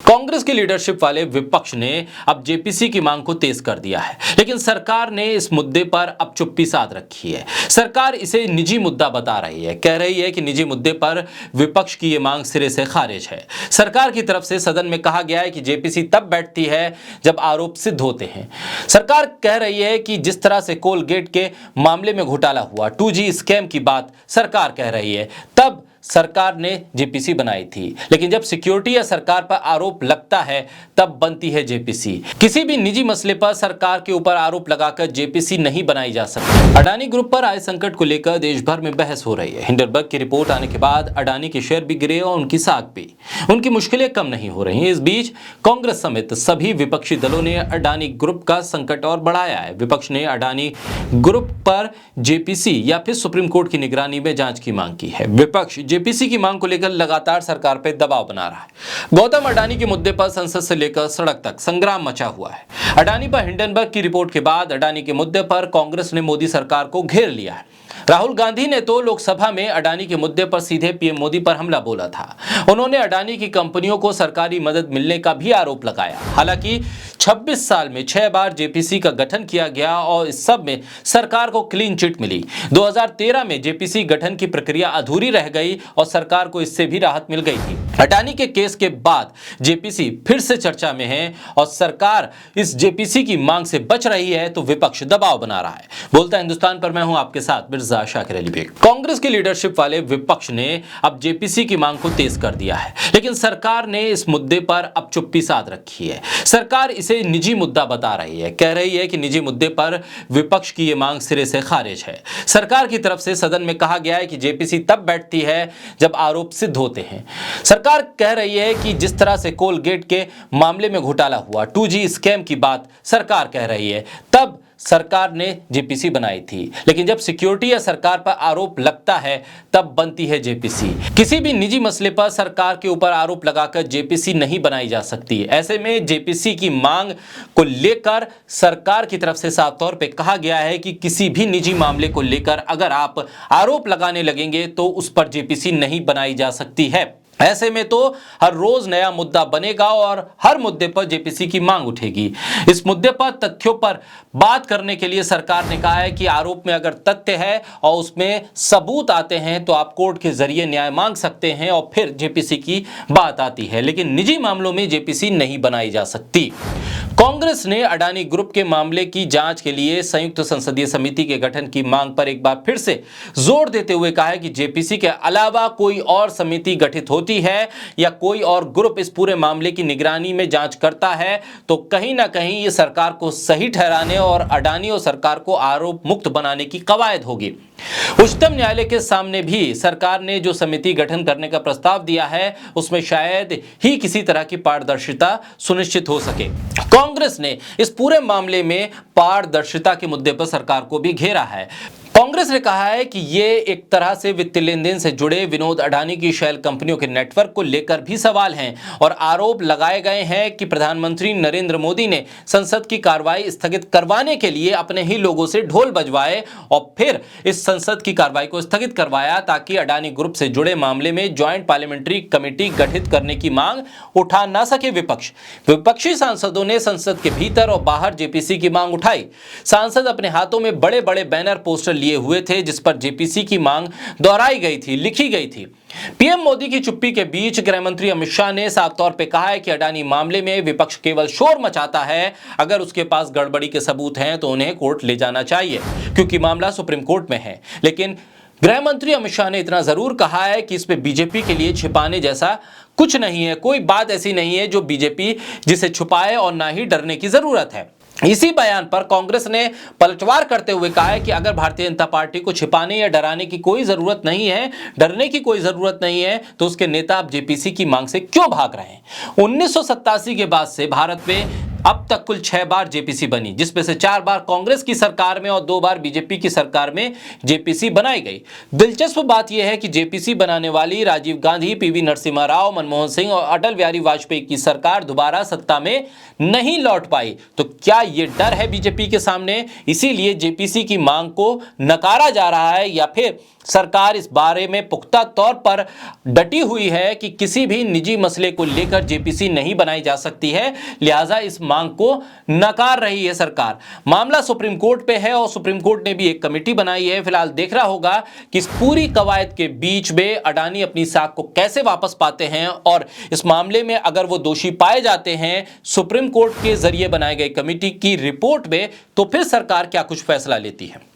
कांग्रेस की लीडरशिप वाले विपक्ष ने अब जेपीसी की मांग को तेज कर दिया है, लेकिन सरकार ने इस मुद्दे पर अब चुप्पी साध रखी है। सरकार इसे निजी मुद्दा बता रही है, कह रही है कि निजी मुद्दे पर विपक्ष की ये मांग सिरे से खारिज है। सरकार की तरफ से सदन में कहा गया है कि जेपीसी तब बैठती है जब आरोप सिद्ध होते हैं। सरकार कह रही है कि जिस तरह से कोलगेट के मामले में घोटाला हुआ, 2G स्कैम की बात सरकार कह रही है, तब सरकार ने जेपीसी बनाई थी, लेकिन जब सिक्योरिटी या सरकार पर आरोप लगता है तब बनती है जेपीसी। किसी भी निजी मसले पर सरकार के ऊपर आरोप लगाकर जेपीसी नहीं बनाई जा सकती। अडानी ग्रुप पर आए संकट को लेकर देश भर में बहस हो रही है। हिंडनबर्ग की रिपोर्ट आने के बाद अडानी के शेयर भी गिरे और उनकी साख भी। उनकी मुश्किलें कम नहीं हो रही। इस बीच कांग्रेस समेत सभी विपक्षी दलों ने अडानी ग्रुप का संकट और बढ़ाया है। विपक्ष ने अडानी ग्रुप पर जेपीसी या फिर सुप्रीम कोर्ट की निगरानी में जांच की मांग की है। विपक्ष जेपीसी की मांग को लेकर लगातार सरकार पर दबाव बना रहा है। गौतम अडानी के मुद्दे पर संसद से लेकर सड़क तक संग्राम मचा हुआ है। अडानी पर हिंडनबर्ग की रिपोर्ट के बाद अडानी के मुद्दे पर कांग्रेस ने मोदी सरकार को घेर लिया है। राहुल गांधी ने तो लोकसभा में अडानी के मुद्दे पर सीधे पीएम मोदी पर हमला बोला था। उन्होंने अडानी की कंपनियों को सरकारी मदद मिलने का भी आरोप लगाया। हालांकि 26 साल में 6 बार जेपीसी का गठन किया गया और इस सब में सरकार को क्लीन चिट मिली। 2013 में जेपीसी गठन की प्रक्रिया अधूरी रह गई और सरकार को इससे भी राहत मिल गई थी। अडानी के केस के बाद जेपीसी फिर से चर्चा में है और सरकार इस जेपीसी की मांग से बच रही है तो विपक्ष दबाव बना रहा है। बोलता हिंदुस्तान पर मैं हूं आपके साथ मिर्जा शाकिर अली बेग। कांग्रेस की लीडरशिप वाले विपक्ष ने अब जेपीसी की मांग को तेज कर दिया है, लेकिन सरकार ने इस मुद्दे पर अब चुप्पी साध रखी है। सरकार इसे निजी मुद्दा बता रही है, कह रही है कि निजी मुद्दे पर विपक्ष की ये मांग सिरे से खारिज है। सरकार की तरफ से सदन में कहा गया है कि जेपीसी तब बैठती है जब आरोप सिद्ध होते हैं। सरकार कह रही है कि जिस तरह से कोलगेट के मामले में घोटाला हुआ, 2G स्कैम की बात सरकार कह रही है, तब सरकार ने जेपीसी बनाई थी, लेकिन जब सिक्योरिटी या सरकार पर आरोप लगता है तब बनती है जेपीसी। किसी भी निजी मसले पर सरकार के ऊपर आरोप लगाकर जेपीसी नहीं बनाई जा सकती। ऐसे में जेपीसी की मांग को लेकर सरकार की तरफ से साफ तौर पे कहा गया है कि किसी भी निजी मामले को लेकर अगर आप आरोप लगाने लगेंगे तो उस पर जेपीसी नहीं बनाई जा सकती है। ऐसे में तो हर रोज नया मुद्दा बनेगा और हर मुद्दे पर जेपीसी की मांग उठेगी। इस मुद्दे पर तथ्यों पर बात करने के लिए सरकार ने कहा है कि आरोप में अगर तथ्य है और उसमें सबूत आते हैं तो आप कोर्ट के जरिए न्याय मांग सकते हैं और फिर जेपीसी की बात आती है, लेकिन निजी मामलों में जेपीसी नहीं बनाई जा सकती। कांग्रेस ने अडानी ग्रुप के मामले की जांच के लिए संयुक्त संसदीय समिति के गठन की मांग पर एक बार फिर से जोर देते हुए कहा है कि जेपीसी के अलावा कोई और समिति गठित होती है या कोई और ग्रुप इस पूरे मामले की निगरानी में जांच करता है तो कहीं ना कहीं ये सरकार को सही ठहराने और अडानी और सरकार को आरोप मुक्त बनाने की कवायद होगी। उच्चतम न्यायालय के सामने भी सरकार ने जो समिति गठन करने का प्रस्ताव दिया है उसमें शायद ही किसी तरह की पारदर्शिता सुनिश्चित हो सके। कांग्रेस ने इस पूरे मामले में पारदर्शिता के मुद्दे पर सरकार को भी घेरा है। कांग्रेस ने कहा है कि ये एक तरह से वित्तीय लेन देन से जुड़े विनोद अडानी की शेल कंपनियों के नेटवर्क को लेकर भी सवाल हैं और आरोप लगाए गए हैं कि प्रधानमंत्री नरेंद्र मोदी ने संसद की कार्रवाई स्थगित करवाने के लिए अपने ही लोगों से ढोल बजवाए और फिर इस संसद की कार्रवाई को स्थगित करवाया ताकि अडानी ग्रुप से जुड़े मामले में ज्वाइंट पार्लियामेंट्री कमेटी गठित करने की मांग उठा ना सके विपक्ष। विपक्षी सांसदों ने संसद के भीतर और बाहर जेपीसी की मांग उठाई। सांसद अपने हाथों में बड़े बड़े बैनर पोस्टर लिए हुए थे जिस पर जेपीसी की मांग दोहराई गई थी, लिखी गई थी। पीएम मोदी की चुप्पी के बीच गृह मंत्री अमित शाह ने साफ तौर पे कहा है कि अडानी मामले में विपक्ष केवल शोर मचाता है, अगर उसके पास गड़बड़ी के सबूत हैं तो उन्हें कोर्ट ले जाना चाहिए क्योंकि मामला सुप्रीम कोर्ट में है। लेकिन गृह मंत्री अमित शाह ने इतना जरूर कहा है कि इसमें बीजेपी के लिए छिपाने जैसा कुछ नहीं है, कोई बात ऐसी नहीं है जो बीजेपी जिसे छुपाए और ना ही डरने की जरूरत है। इसी बयान पर कांग्रेस ने पलटवार करते हुए कहा है कि अगर भारतीय जनता पार्टी को छिपाने या डराने की कोई जरूरत नहीं है, डरने की कोई जरूरत नहीं है तो उसके नेता अब जेपीसी की मांग से क्यों भाग रहे हैं। 1987 के बाद से भारत में अब तक कुल 6 बार जेपीसी बनी, जिसमें से 4 बार कांग्रेस की सरकार में और 2 बार बीजेपी की सरकार में जेपीसी बनाई गई। दिलचस्प बात यह है कि जेपीसी बनाने वाली राजीव गांधी, पीवी नरसिम्हा राव, मनमोहन सिंह और अटल बिहारी वाजपेयी की सरकार दोबारा सत्ता में नहीं लौट पाई। तो क्या ये डर है बीजेपी के सामने, इसीलिए जेपीसी की मांग को नकारा जा रहा है या फिर सरकार इस बारे में पुख्ता तौर पर डटी हुई है कि किसी भी निजी मसले को लेकर जेपीसी नहीं बनाई जा सकती है, लिहाजा इस मांग को नकार रही है सरकार। मामला सुप्रीम कोर्ट पे है और सुप्रीम कोर्ट ने भी एक कमेटी बनाई है। फिलहाल देखना होगा कि इस पूरी कवायद के बीच में अडानी अपनी साख को कैसे वापस पाते हैं और इस मामले में अगर वो दोषी पाए जाते हैं सुप्रीम कोर्ट के जरिए बनाई गई कमेटी की रिपोर्ट में, तो फिर सरकार क्या कुछ फैसला लेती है।